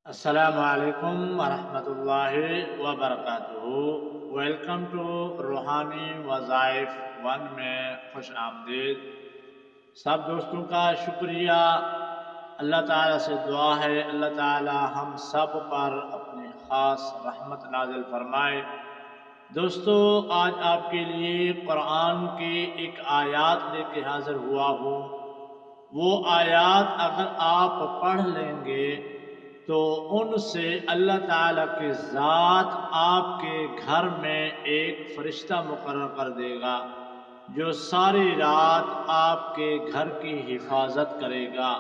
السلام علیکم ورحمۃ اللہ وبرکاتہ۔ ویلکم ٹو روحانی وظائف ون میں خوش آمدید۔ سب دوستوں کا شکریہ۔ اللہ تعالیٰ سے دعا ہے اللہ تعالیٰ ہم سب پر اپنی خاص رحمت نازل فرمائے۔ دوستو، آج آپ کے لیے قرآن کی ایک آیات لے کے حاضر ہوا ہوں۔ وہ آیات اگر آپ پڑھ لیں گے تو ان سے اللہ تعالیٰ کی ذات آپ کے گھر میں ایک فرشتہ مقرر کر دے گا جو ساری رات آپ کے گھر کی حفاظت کرے گا۔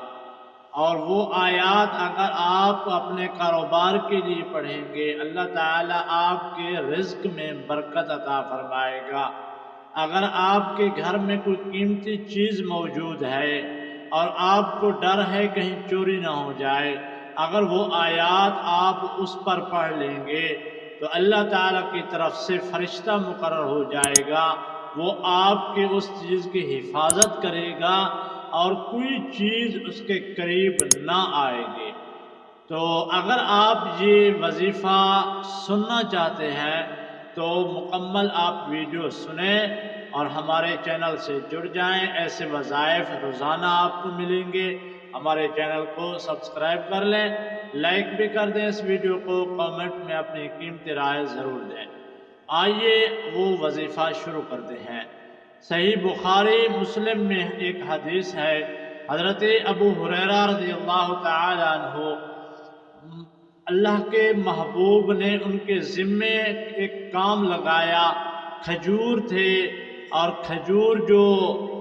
اور وہ آیات اگر آپ اپنے کاروبار کے لیے پڑھیں گے اللہ تعالیٰ آپ کے رزق میں برکت عطا فرمائے گا۔ اگر آپ کے گھر میں کوئی قیمتی چیز موجود ہے اور آپ کو ڈر ہے کہیں چوری نہ ہو جائے، اگر وہ آیات آپ اس پر پڑھ لیں گے تو اللہ تعالیٰ کی طرف سے فرشتہ مقرر ہو جائے گا، وہ آپ کے اس چیز کی حفاظت کرے گا اور کوئی چیز اس کے قریب نہ آئے گی۔ تو اگر آپ یہ وظیفہ سننا چاہتے ہیں تو مکمل آپ ویڈیو سنیں اور ہمارے چینل سے جڑ جائیں۔ ایسے وظائف روزانہ آپ کو ملیں گے۔ ہمارے چینل کو سبسکرائب کر لیں، لائک بھی کر دیں اس ویڈیو کو، کامنٹ میں اپنی قیمتی رائے ضرور دیں۔ آئیے وہ وظیفہ شروع کرتے ہیں۔ صحیح بخاری مسلم میں ایک حدیث ہے، حضرت ابو ہریرہ رضی اللہ تعالی عنہ، اللہ کے محبوب نے ان کے ذمے ایک کام لگایا۔ کھجور تھے اور کھجور جو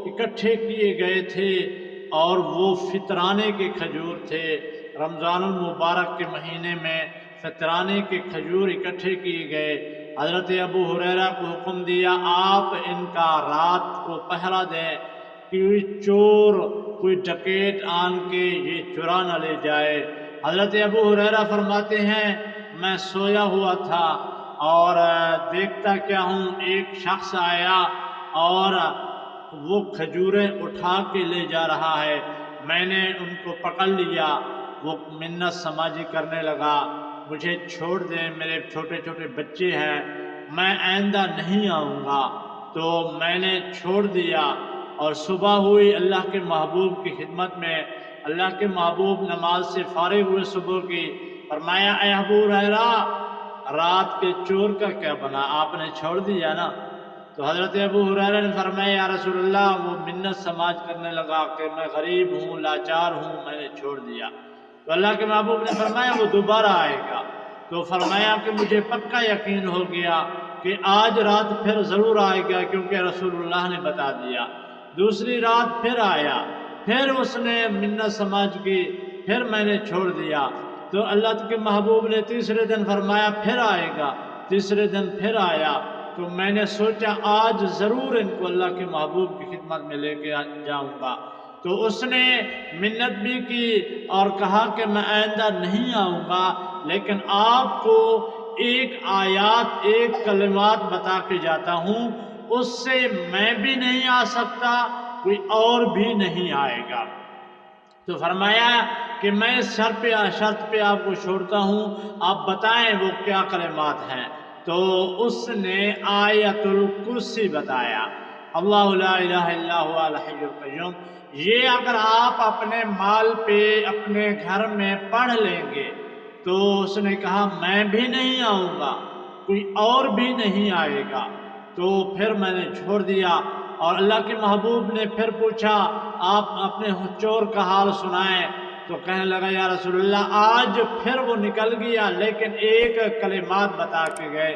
اکٹھے کیے گئے تھے اور وہ فطرانے کے کھجور تھے۔ رمضان المبارک کے مہینے میں فطرانے کے کھجور اکٹھے کیے گئے۔ حضرت ابو ہریرہ کو حکم دیا آپ ان کا رات کو پہرا دیں، کوئی چور کوئی ڈکیت آن کے یہ چرا نہ لے جائے۔ حضرت ابو ہریرہ فرماتے ہیں میں سویا ہوا تھا اور دیکھتا کیا ہوں ایک شخص آیا اور وہ کھجوریں اٹھا کے لے جا رہا ہے۔ میں نے ان کو پکڑ لیا، وہ منت سماجی کرنے لگا مجھے چھوڑ دیں، میرے چھوٹے چھوٹے بچے ہیں، میں آئندہ نہیں آؤں گا۔ تو میں نے چھوڑ دیا اور صبح ہوئی اللہ کے محبوب کی خدمت میں، اللہ کے محبوب نماز سے فارغ ہوئے صبح کی، فرمایا اے ابو ہریرہ رات کے چور کا کیا بنا، آپ نے چھوڑ دیا نا؟ تو حضرت ابو ہریرہ نے فرمایا یا رسول اللہ وہ منت سماج کرنے لگا کہ میں غریب ہوں لاچار ہوں، میں نے چھوڑ دیا۔ تو اللہ کے محبوب نے فرمایا وہ دوبارہ آئے گا۔ تو فرمایا کہ مجھے پکا یقین ہو گیا کہ آج رات پھر ضرور آئے گا کیونکہ رسول اللہ نے بتا دیا۔ دوسری رات پھر آیا، پھر اس نے منت سماج کی، پھر میں نے چھوڑ دیا۔ تو اللہ کے محبوب نے تیسرے دن فرمایا پھر آئے گا، تیسرے دن پھر آیا۔ تو میں نے سوچا آج ضرور ان کو اللہ کے محبوب کی خدمت میں لے کے جاؤں گا۔ تو اس نے منت بھی کی اور کہا کہ میں آئندہ نہیں آؤں گا، لیکن آپ کو ایک آیات ایک کلمات بتا کے جاتا ہوں، اس سے میں بھی نہیں آ سکتا، کوئی اور بھی نہیں آئے گا۔ تو فرمایا کہ میں اس شرط پہ آپ کو چھوڑتا ہوں، آپ بتائیں وہ کیا کلمات ہیں۔ تو اس نے آیت الکرسی بتایا، اللہ لا الہ الا هو الحی القیوم۔ یہ اگر آپ اپنے مال پہ اپنے گھر میں پڑھ لیں گے تو اس نے کہا میں بھی نہیں آؤں گا، کوئی اور بھی نہیں آئے گا۔ تو پھر میں نے چھوڑ دیا اور اللہ کے محبوب نے پھر پوچھا آپ اپنے چور کا حال سنائیں۔ تو کہنے لگا یا رسول اللہ آج پھر وہ نکل گیا لیکن ایک کلمات بتا کے گئے،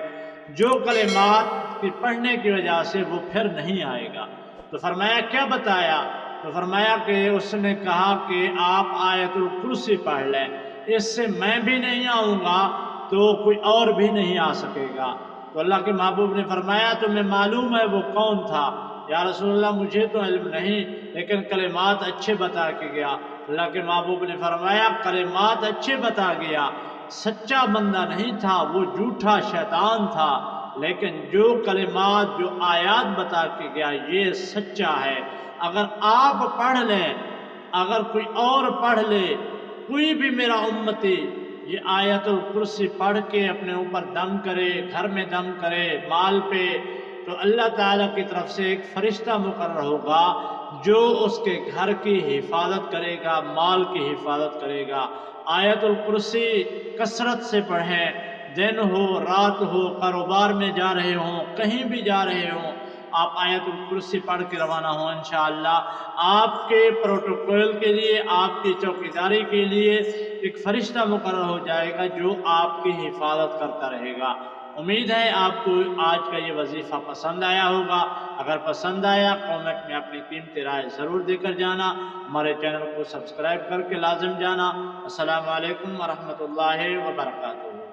جو کلمات کی پڑھنے کی وجہ سے وہ پھر نہیں آئے گا۔ تو فرمایا کیا بتایا؟ تو فرمایا کہ اس نے کہا کہ آپ آیت الکرسی پڑھ لیں، اس سے میں بھی نہیں آؤں گا تو کوئی اور بھی نہیں آ سکے گا۔ تو اللہ کے محبوب نے فرمایا تمہیں معلوم ہے وہ کون تھا؟ یا رسول اللہ مجھے تو علم نہیں لیکن کلمات اچھے بتا کے گیا۔ اللہ کے محبوب نے فرمایا کلمات اچھے بتا گیا، سچا بندہ نہیں تھا، وہ جھوٹا شیطان تھا، لیکن جو کلمات جو آیات بتا کے گیا یہ سچا ہے۔ اگر آپ پڑھ لیں، اگر کوئی اور پڑھ لے، کوئی بھی میرا امتی یہ آیت الکرسی پڑھ کے اپنے اوپر دم کرے، گھر میں دم کرے، مال پہ، تو اللہ تعالیٰ کی طرف سے ایک فرشتہ مقرر ہوگا جو اس کے گھر کی حفاظت کرے گا، مال کی حفاظت کرے گا۔ آیت الکرسی کثرت سے پڑھیں، دن ہو رات ہو، کاروبار میں جا رہے ہوں، کہیں بھی جا رہے ہوں، آپ آیت الکرسی پڑھ کے روانہ ہوں، انشاءاللہ آپ کے پروٹوکول کے لیے، آپ کی چوکیداری کے لیے ایک فرشتہ مقرر ہو جائے گا جو آپ کی حفاظت کرتا رہے گا۔ امید ہے آپ کو آج کا یہ وظیفہ پسند آیا ہوگا۔ اگر پسند آیا کامنٹ میں اپنی قیمتی رائے ضرور دے کر جانا، ہمارے چینل کو سبسکرائب کر کے لازم جانا۔ السلام علیکم ورحمۃ اللہ وبرکاتہ۔